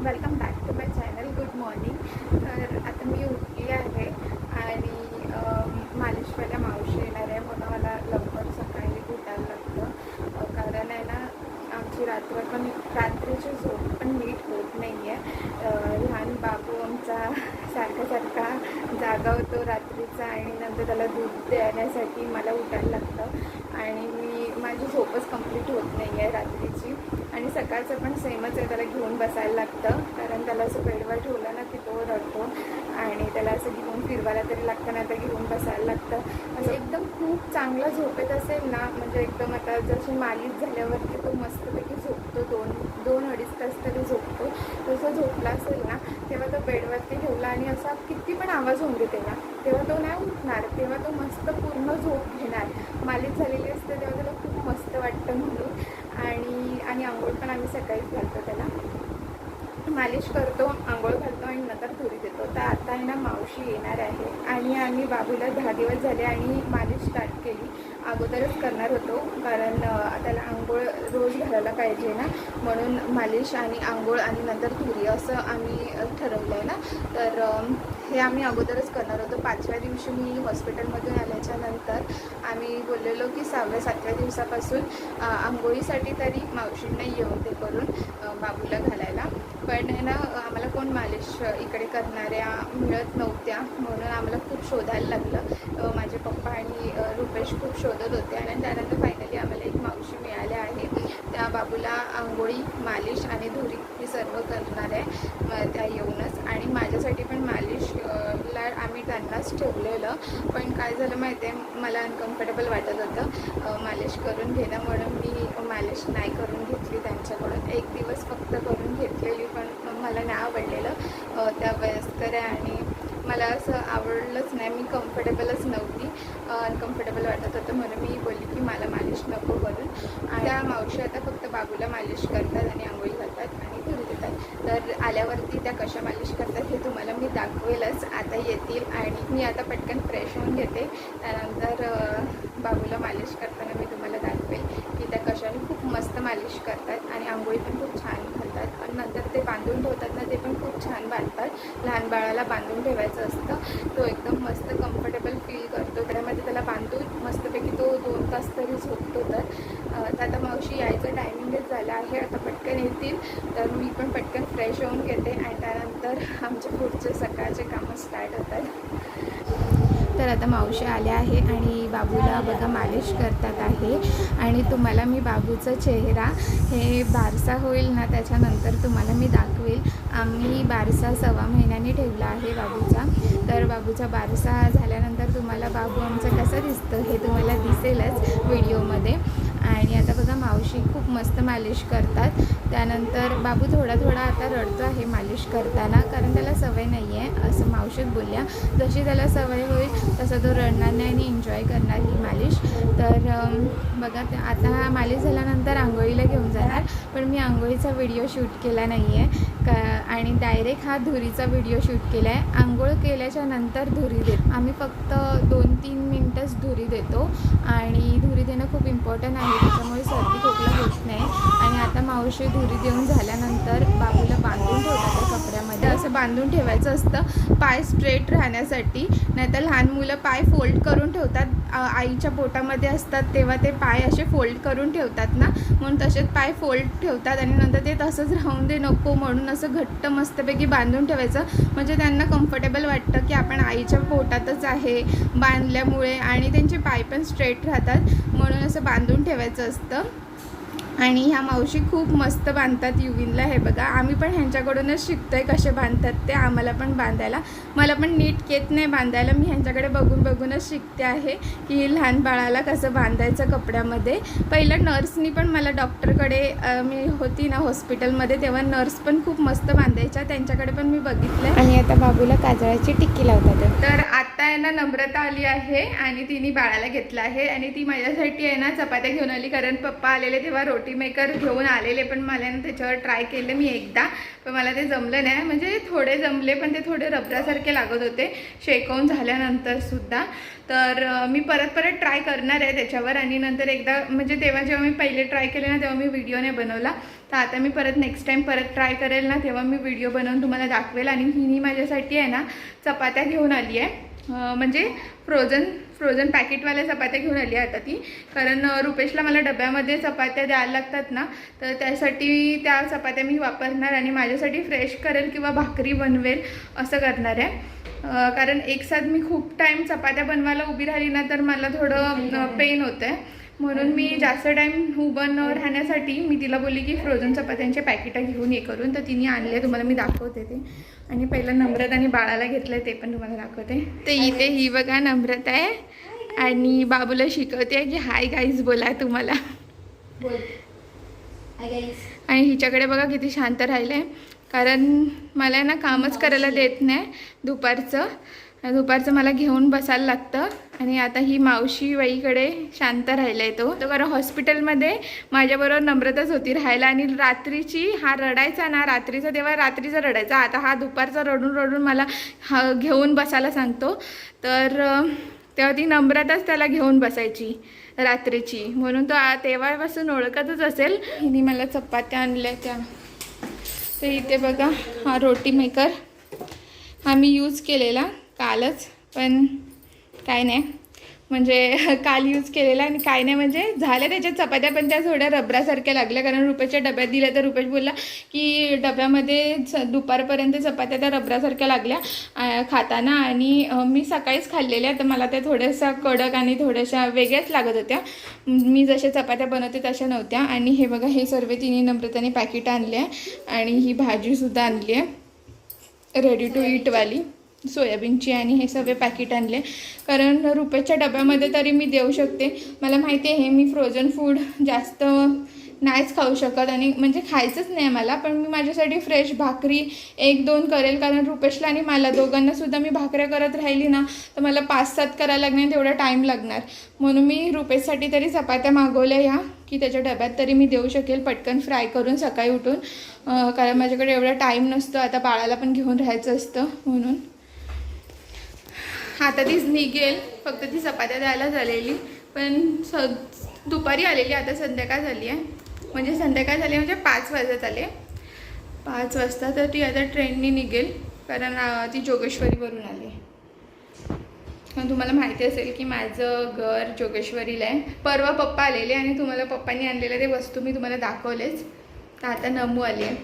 Welcome back to my channel. Good morning. तर आता मी उठली आहे आणि मालिशवाल्या मावशी येणार आहे म्हणून मला लवकर सकाळी उठायला लागतं. कारण आहे ना, आमची रात्रीची झोप पण नीट होत नाही आहे. लहान बाबू आमचा सारखा जागा होतो रात्रीचा आणि नंतर त्याला दूध देण्यासाठी मला उठायला लागतं आणि माझी झोपच कंप्लीट होत नाही आहे रात्रीची. आणि सकाळचं पण सेमच आहे, त्याला घेऊन बसायला लागतं कारण त्याला असं बेडवर ठेवलं ना की तो रडतो आणि त्याला असं घेऊन फिरवायला तरी लागतं ना, तर घेऊन बसायला लागतं. असं एकदम खूप चांगला झोपेत असेल ना, म्हणजे एकदम आता जशी मालिश झाल्यावरती तो मस्तपैकी झोपतो, दोन अडीच तास तरी झोपतो. तसं झोपला असेल ना तेव्हा तो बेडवरती ठेवला आणि असा किती पण आवाज होऊन दे तेव्हा तो नाही उठणार. तेव्हा तो मस्त पूर्ण झोप घेणार. मालिश झालेली असते तेव्हा त्याला खूप मस्त वाटतं म्हणून. आणि आंघोळ पण आम्ही सकाळीच घालतो त्याला. मालिश करतो, आंघोळ घालतो आणि नंतर धुरी देतो. तर आता आहे ना, मावशी येणार आहे आणि आम्ही बाबूला 10 दिवस झाले आणि मालिश स्टार्ट केली. अगोदरच करणार होतो कारण त्याला आंघोळ रोज घालायला पाहिजे ना, म्हणून मालिश आणि आंघोळ आणि नंतर धुरी असं आम्ही ठरवलं आहे ना. तर हे आम्ही अगोदरच करणार होतो. 5व्या दिवशी मी हॉस्पिटलमधून आल्याच्या नंतर आम्ही बोललेलो की 6व्या-7व्या दिवसापासून आंघोळीसाठी तरी मावशींना येऊन ते करून बाबूला घालायला. पण आहे ना, आम्हाला कोण मालिश इकडे करणाऱ्या मिळत नव्हत्या म्हणून आम्हाला खूप शोधायला लागलं. माझे पप्पा आणि रुपेश खूप शोधत होते आणि त्यानंतर फायनली आम्हाला एक मावशी मिळाल्या आहे. त्या बाबूला आंघोळी, मालिश आणि धुरी हे सर्व करणार आहे त्या येऊनच. आणि माझ्यासाठी पण मालिशला आम्ही त्यांनाच ठेवलेलं, पण काय झालं माहिती आहे, मला अनकम्फर्टेबल वाटत होतं मालिश करून घेणं, म्हणून मी मालिश नाही करून घेतली त्यांच्याकडून. एक दिवस फक्त करून घेतलेली, पण मला नाही आवडलेलं. त्या वयस्कर आहे आणि मला असं आवडलंच नाही. मी कम्फर्टेबलच नव्हती, अनकम्फर्टेबल वाटत होतं म्हणून मी बोलली की मला मालिश नको करून. आणि त्या मावशी आता फक्त बाबूला मालिश करतात आणि आंघोळी घालतात आणि धुरी देतात. तर आल्यावरती त्या कशा मालिश करतात हे तुम्हाला मी दाखवेलच. आता येतील आणि मी आता पटकन फ्रेश होऊन घेते. त्यानंतर बाबूला मालिश करताना मी तुम्हाला दाखवेल की त्या कशाने खूप मस्त मालिश करतात आणि आंघोळी पण खूप छान घालतात. आणि नंतर ते बांधून ठेवतात ना, ते पण खूप छान बांधतात. लहान बाळाला बांधून ठेवायचं असतं, तो एकदम मस्त कम्फर्टेबल फील करतो. त्यामध्ये त्याला बांधून मस्तपैकी तो 2 तास तरी झोपतो. तर आता मावशी यायचं टायमिंगच झालं आहे, आता पटकन येतील. तर मी पण पटकन फ्रेश होऊन घेते आणि त्यानंतर आमचे पुढचे सकाळचे कामं स्टार्ट होतात. तर आता मावशी आल्या आहे आणि बाबूला बघा मालिश करतात आहे. आणि तुम्हाला मी बाबूचा चेहरा हे बारसा होईल ना त्याच्यानंतर तुम्हाला मी दाखवेल. आम्ही बारसा 1.25 महिन्यांनी ठेवला आहे बाबूचा. तर बाबूचा बारसा झाल्यानंतर तुम्हाला बाबू आमचा कसा दिसतं हे तुम्हाला दिसेलच व्हिडिओमध्ये. आणि आता बघा मावशी खूप मस्त मालिश करतात. त्यानंतर बाबू थोडा आता रडतो आहे मालिश करताना, कारण त्याला सवय नाही आहे असं मावशीच बोलल्या. जशी त्याला सवय होईल तसं तो रडणार नाही आणि एन्जॉय करणार ही मालिश. तर बघा आता मालिश झाल्यानंतर आंघोळीला घेऊन जाणार, पण मी आंघोळीचा व्हिडिओ शूट केला नाही आहे आणि डायरेक्ट हा धुरीचा व्हिडिओ शूट केला आहे. आंघोळ केल्याच्या नंतर धुरी देतो आम्ही, फक्त 2-3 मिनटंच धुरी देतो आणि धुरी देणं खूप इम्पॉर्टंट आहे, त्याच्यामुळे सर्दी खोकला होत नाही. आणि आता मावशी धुरी देऊन झाल्यानंतर बाबूला बांधून ठेवतात त्या कपड्यामध्ये. असं बांधून ठेवायचं असतं पाय स्ट्रेट राहण्यासाठी, नाहीतर लहान मुलं पाय फोल्ड करून ठेवतात. आईच्या पोटामध्ये असतात तेव्हा ते पाय असे फोल्ड करून ठेवतात ना, म्हणून तसेच पाय फोल्ड ठेवतात आणि नंतर ते तसंच राहून दे नको म्हणून असं घट्ट मस्तपैकी बांधून ठेवायचं. म्हणजे त्यांना कम्फर्टेबल वाटतं की आपण आईच्या पोटातच आहे बांधल्यामुळे, आणि त्यांचे पाय पण स्ट्रेट राहतात म्हणून असं बांधून ठेवायचं असतं. आणि ह्या मावशी खूप मस्त बांधतात युविनला. हे बघा, आम्ही पण ह्यांच्याकडूनच शिकतो आहे कसे बांधतात ते. आम्हाला पण बांधायला, मला पण नीट येत नाही बांधायला. मी ह्यांच्याकडे बघूनच शिकते आहे की लहान बाळाला कसं बांधायचं कपड्यामध्ये. पहिलं नर्सनी पण मला डॉक्टरकडे मी होती ना हॉस्पिटलमध्ये, तेव्हा नर्स पण खूप मस्त बांधायच्या, त्यांच्याकडे पण मी बघितलं. आणि आता बाबूला काजळाची टिक्की लावतात. तर आता आहे ना नम्रता आली आहे आणि तिने बाळाला घेतलं आहे आणि ती माझ्यासाठी आहे ना चपात्या घेऊन आली, कारण पप्पा आलेले तेव्हा रोटी रोटी मेकर घेऊन आलेले, पण मला ना त्याच्यावर ट्राय केलं मी एकदा, पण मला ते जमलं नाही. म्हणजे थोडे जमले पण ते थोडे रबरासारखे लागत होते शेकवून झाल्यानंतरसुद्धा. तर मी परत ट्राय करणार आहे त्याच्यावर. आणि नंतर एकदा म्हणजे तेव्हा जेव्हा मी पहिले ट्राय केले ना तेव्हा मी व्हिडिओ नाही बनवला, तर आता मी परत नेक्स्ट टाईम परत ट्राय करेल ना तेव्हा मी व्हिडिओ बनवून तुम्हाला दाखवेल. आणि हिनी माझ्यासाठी आहे ना चपात्या घेऊन आली आहे, म्हणजे फ्रोझन पॅकेटवाल्या चपात्या घेऊन आली आहे आता ती. कारण रुपेशला मला डब्यामध्ये चपात्या द्यायला लागतात ना, तर त्यासाठी त्या चपात्या मी वापरणार आणि माझ्यासाठी फ्रेश करेल किंवा भाकरी बनवेल असं करणार आहे. कारण एक साथ मी खूप टाईम चपात्या बनवायला उभी राहिली ना तर मला थोडं पेन होतं आहे, म्हणून मी जास्त टाईम उभं न राहण्यासाठी मी तिला बोलली की फ्रोझन चपात्यांचे पॅकेटं घेऊन ये करून. तर तिने आणले, तुम्हाला मी दाखवते ते. आणि पहिलं नम्रता आणि बाळाला घेतलं ते पण तुम्हाला दाखवते. तर इथे ही बघा नम्रता आहे आणि बाबूला शिकवते की हाय गाईज बोला तुम्हाला. आणि हिच्याकडे बघा किती शांत राहिलं आहे, कारण मला ना कामच करायला देत नाही दुपारचं मला घेऊन बसायला लागतं. आणि आता ही मावशी बाईकडे शांत राहिला आहे तो कारण हॉस्पिटलमध्ये माझ्याबरोबर नम्रताच होती राहायला. आणि रात्रीची हा रडायचा ना रात्रीचा, तेव्हा रात्रीचा रडायचा. आता हा दुपारचा रडून मला घेऊन बसायला सांगतो. तर तेव्हा ती नम्रताच त्याला घेऊन बसायची रात्रीची, म्हणून तो तेव्हापासून ओळखतच असेल. हिने मला चपात्या आणल्या त्या. तर इथे बघा हा रोटी मेकर हा मी यूज केलेला कालच, पण काय नाही म्हणजे काल यूज केलेला आणि काय नाही म्हणजे झाल्या त्याच्यात चपात्या, पण त्या थोड्या रबरासारख्या लागल्या. कारण रुपेशच्या डब्यात दिल्या तर रुपेश बोलला की डब्यामध्ये दुपारपर्यंत चपात्या त्या रबरासारख्या लागल्या खाताना. आणि मी सकाळीच खाल्लेल्या, तर मला त्या थोड्याशा कडक आणि थोड्याशा वेगळ्याच लागत होत्या. मी जशा चपात्या बनवते तशा नव्हत्या. आणि हे बघा हे सर्व तिने नम्रताने पॅकेट आणले आहे आणि ही भाजीसुद्धा आणली आहे रेडी टू ईटवाली सोयाबीनची. आणि हे सगळे पॅकेट आणले कारण रुपेशच्या डब्यामध्ये तरी मी देऊ शकते. मला माहिती आहे मी फ्रोझन फूड जास्त नाहीच खाऊ शकत आणि म्हणजे खायचंच नाही मला, पण मी माझ्यासाठी फ्रेश भाकरी 1-2 करेल. कारण रुपेशला आणि मला दोघांनासुद्धा मी भाकऱ्या करत राहिली ना तर मला 5-7 करायला लागणार, तेवढा टाईम लागणार. म्हणून मी रुपेशसाठी तरी चपात्या मागवल्या ह्या की त्याच्या डब्यात तरी मी देऊ शकेल पटकन फ्राय करून सकाळी उठून. कारण माझ्याकडे एवढा टाईम नसतो, आता बाळाला पण घेऊन राहायचं असतं म्हणून. आता तीच निघेल, फक्त ती चपात्या द्यायला झालेली, पण दुपारी आलेली. आता संध्याकाळ झाली आहे, म्हणजे संध्याकाळ झाली म्हणजे 5 वाजत आले. 5 वाजता तर ती आता ट्रेननी निघेल, कारण ती जोगेश्वरीवरून आली. कारण तुम्हाला माहिती असेल की माझं घर जोगेश्वरीला आहे. परवा पप्पा आलेले आणि तुम्हाला पप्पांनी आणलेल्या ते वस्तू मी तुम्हाला दाखवलेच. तर आता नमू आली आहे.